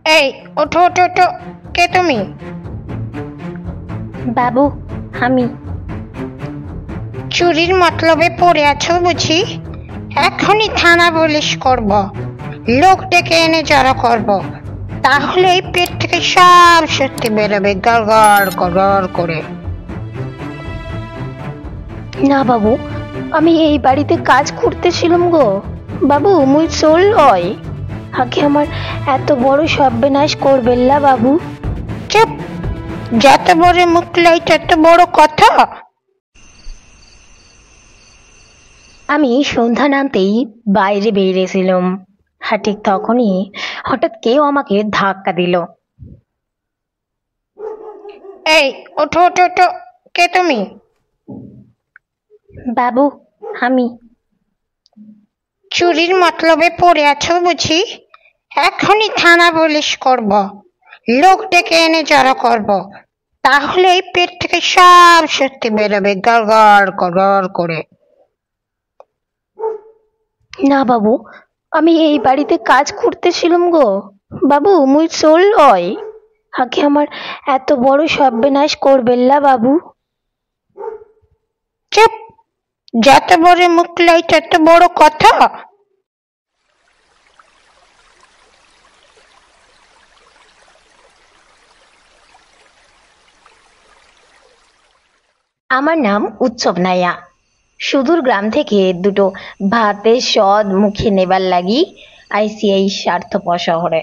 এই, ওঠো ওঠো ওঠো। কে তুমি? বাবু, আমি। চুরির মতলবে পড়ে আছো বুঝি? এখনই থানা পুলিশ করব, লোক ডেকে এনে জড়ো করব, তাহলে এই পেট থেকে সব সত্যি বেরোবে গড়গড় গড়গড় করে। না বাবু, আমি এই বাড়িতে কাজ করতেছিলাম গো। বাবু, মুই চোর লয়। আগে আমার এত বড় সর্বনাশ করবেন না বাবু। চুপ! যত বড় মুখ লাই তত বড় কথা। আমি সন্ধ্যা নামতেই বাইরে বেরিয়েছিলাম, আর ঠিক তখনই হঠাৎ কেউ আমাকে ধাক্কা দিল। এই, ওঠো ওঠো ওঠো। কে তুমি? বাবু, আমি। চুরির মতলবে পড়ে আছো বুঝি? এখনই থানা পুলিশ করব, লোক ডেকে এনে জড়ো করব, তাহলে এই পেট থেকে সব সত্যি বেরোবে গড়গড় গড়গড় করে। না বাবু, আমি এই বাড়িতে কাজ করতেছিলাম গো। বাবু, মুই চোর লয়। আগে আমার এত বড় সর্বনাশ করবেন না বাবু। চুপ! যত বড় মুখ লাই তত বড় কথা। আমার নাম উৎসব নাইয়া। সুদূর গ্রাম থেকে দুটো ভাতের স্বাদ মুখে নেবার লাগি আইসি এই স্বার্থপর শহরে।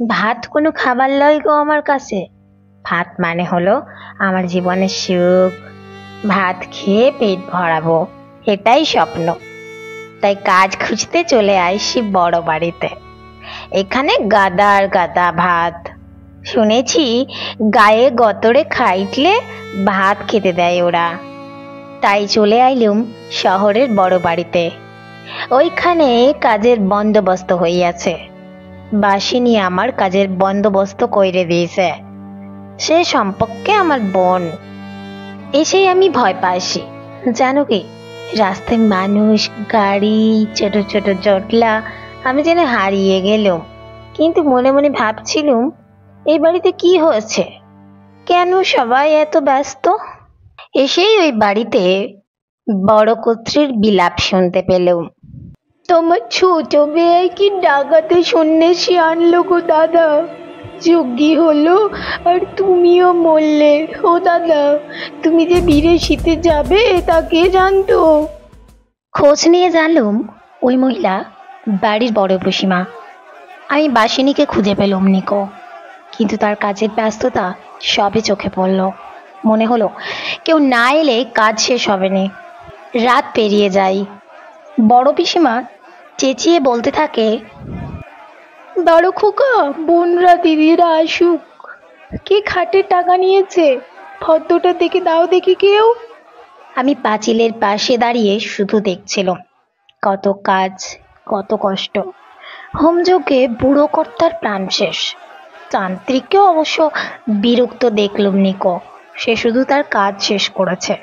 ভাত কোনো খাবার লয় গো আমার কাছে। ভাত মানে হলো আমার জীবনের সুখ। ভাত খেয়ে পেট ভরাবো, এটাই স্বপ্ন। তাই কাজ খুঁজতে চলে আইসি বড় বাড়িতে। এখানে গাদার গাদা ভাত। শুনেছি গায়ে গতরে খাইটলে ভাত খেতে দেয় ওরা। তাই চলে আইলুম শহরের বড় বাড়িতে। ওইখানে কাজের বন্দোবস্ত হইয়াছে। বাসিনী আমার কাজের বন্দোবস্ত কইরে দিয়েছে। সে সম্পর্কে আমার বোন। এসেই আমি ভয় পাইছি, জানো কি? রাস্তায় মানুষ, গাড়ি, ছোট ছোট জটলা, আমি যেন হারিয়ে গেলুম। কিন্তু মনে মনে ভাবছিলুম, এই বাড়িতে কি হয়েছে? কেন সবাই এত ব্যস্ত? এসেই ওই বাড়িতে বড় কর্ত্রীর বিলাপ শুনতে পেলুম। তোমার ছোট মেয়ে কি ডাকাতে সন্ন্যাসী আনলো গো দাদা? যোগ্যী হলো আর তুমিও মরলে। ও দাদা, তুমি যে বিদেশিতে যাবে তা কে জানতো? খোঁজ নিয়ে জানলুম ওই মহিলা বাড়ির বড় পিসিমা। আমি বাসিনীকে খুঁজে পেলুম নিকো, কিন্তু তার কাজের ব্যস্ততা সবে চোখে পড়ল। মনে হলো কেউ না এলে কাজ শেষ হবে না। রাত পেরিয়ে যায়। বড় পিসিমা চেঁচিয়ে বলতে থাকে, বড় খোকা, বোনরা দিদিরা আসুক। কে খাটের টাকা নিয়েছে? ফর্দটা দেখে দাও দেখি কেউ। আমি পাঁচিলের পাশে দাঁড়িয়ে শুধু দেখছিলাম। কত কাজ, কত কষ্ট। হোমযজ্ঞে বুড়ো কর্তার প্রাণ শেষ। তান্ত্রিককেও অবশ্য বিরক্ত দেখলুম নিকো। সে শুধু তার কাজ শেষ করেছে।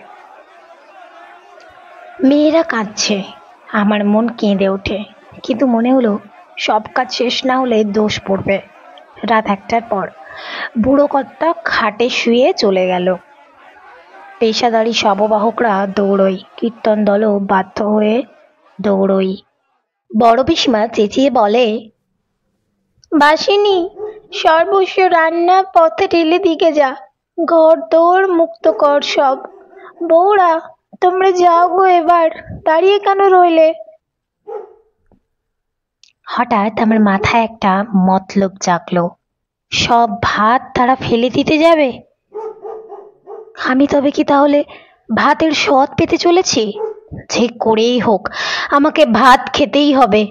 মেয়েরা কাঁদছে, আমার মন কেঁদে ওঠে। কিন্তু মনে হলো সব কাজ শেষ না হলে দোষ পড়বে। রাত 1টার পর বুড়ো কর্তা খাটে শুয়ে চলে গেল। পেশাদারি শববাহকরা দৌড়ই, কীর্তন দলও বাধ্য হয়ে দৌড়ই। বড় পিসিমা চেঁচিয়ে বলে, বাসিনী, সর্বস্ব রান্না পথে ঠেলে দিকে যা। ঘর দৌড় মুক্ত কর সব। বউরা, তোমরা যাও গো এবার, দাঁড়িয়ে কেন রইলে? হঠাৎ আমার মাথায় একটা মতলব জাগলো। সব ভাত তারা ফেলে দিতে যাবে? আমি তবে কি তাহলে ভাতের স্বাদ পেতে চলেছি? যে করেই হোক আমাকে ভাত খেতেই হবে।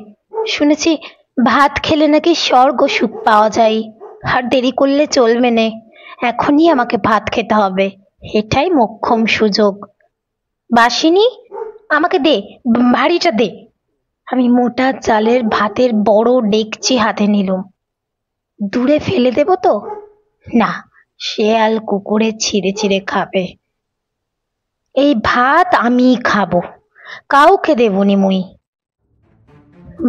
শুনেছি ভাত খেলে নাকি স্বর্গ সুখ পাওয়া যায়। আর দেরি করলে চলবে না, এখনই আমাকে ভাত খেতে হবে। এটাই মোক্ষম সুযোগ। বাসিনী, আমাকে দে, ভারীটা দে। আমি মোটা চালের ভাতের বড় ডেকচি হাতে নিলুম। দূরে ফেলে দেব তো? না, শেয়াল কুকুরে ছিঁড়ে ছিঁড়ে খাবে। এই ভাত আমি খাবো, কাউকে দেবনি মুই।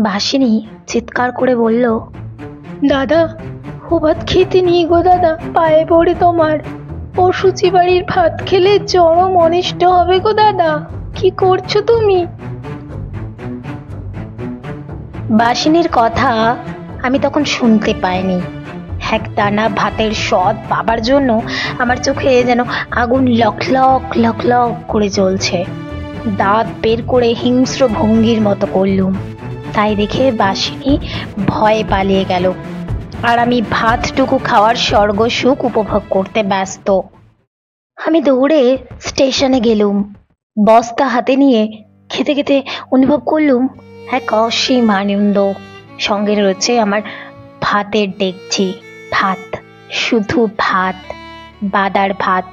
বাসিনী চিৎকার করে বলল, দাদা, ও ভাত খেতে নেই গো দাদা, পায়ে পড়ে তোমার। অসুচি বাড়ির ভাত খেলে চরম অনিষ্ট হবে গো দাদা, কি করছো তুমি? বাসিনীর কথা আমি তখন শুনতে পাইনি। একটানা ভাতের স্বাদ পাবার জন্য আমার চোখে যেন আগুন লকলক লকলক করে জ্বলছে। দাঁত বের করে হিংস্র ভঙ্গির মতো করলুম। তাই দেখে বাসিনী ভয়ে পালিয়ে গেল, আর আমি ভাতটুকু খাওয়ার স্বর্গ সুখ উপভোগ করতে ব্যস্ত। আমি দৌড়ে স্টেশনে গেলুম, বস্তা হাতে নিয়ে খেতে খেতে অনুভব করলুম এক অসীম আনন্দ। সঙ্গে রয়েছে আমার ভাতের ডেকচি, ভাত, শুধু ভাত, বাদার ভাত।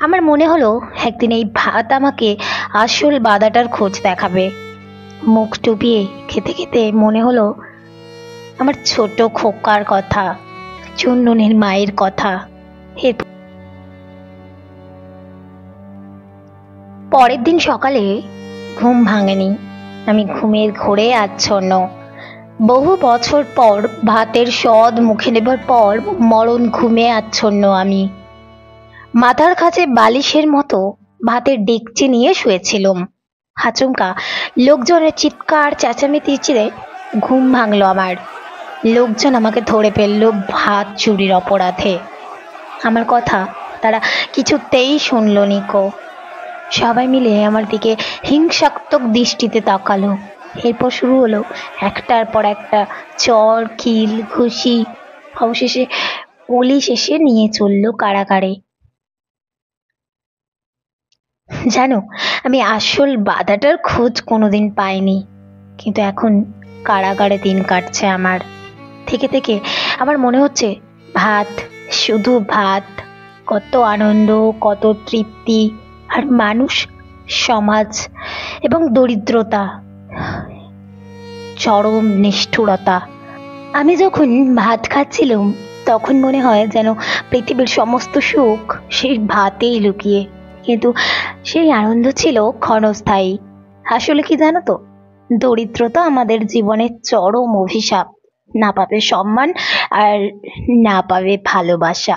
আমার মনে হলো একদিন এই ভাত আমাকে আসল বাদাটার খোঁজ দেখাবে। মুখ টুপিয়ে খেতে খেতে মনে হলো আমার ছোট খোকার কথা, চুনমুনির মায়ের কথা। পরের দিন সকালে ঘুম ভাঙেনি, আমি ঘুমের ঘোরে আচ্ছন্ন। বহু বছর পর ভাতের স্বাদ মুখে নেবার পর মরণ ঘুমে আচ্ছন্ন আমি। মাথার কাছে বালিশের মতো ভাতের ডেকচি নিয়ে শুয়েছিলাম। আচমকা লোকজনের চিৎকার চেঁচামেচি চিরে ঘুম ভাঙলো আমার। লোকজন আমাকে ধরে ফেললো ভাত চুরির অপরাধে। আমার কথা তারা কিছুতেই শুনল নিকো। সবাই মিলে আমার দিকে হিংসাত্মক দৃষ্টিতে তাকালো। এরপর শুরু হলো একটার পর একটা চর, কিল, ঘুষি। অবশেষে পুলিশ এসে নিয়ে চললো কারাগারে। জানো, আমি আসল বাধাটার খোঁজ কোনোদিন পাইনি, কিন্তু এখন কারাগারে দিন কাটছে আমার। থেকে থেকে আমার মনে হচ্ছে ভাত, শুধু ভাত, কত আনন্দ, কত তৃপ্তি, আর মানুষ, সমাজ এবং দরিদ্রতা, চরম নিষ্ঠুরতা। আমি যখন ভাত খাচ্ছিলাম তখন মনে হয় যেন পৃথিবীর সমস্ত সুখ সেই ভাতেই লুকিয়ে, কিন্তু সেই আনন্দ ছিল ক্ষণস্থায়ী। আসলে কি জানো তো, দরিদ্রতা আমাদের জীবনের চরম অভিশাপ। না পাবে সম্মান, আর না পাবে ভালোবাসা।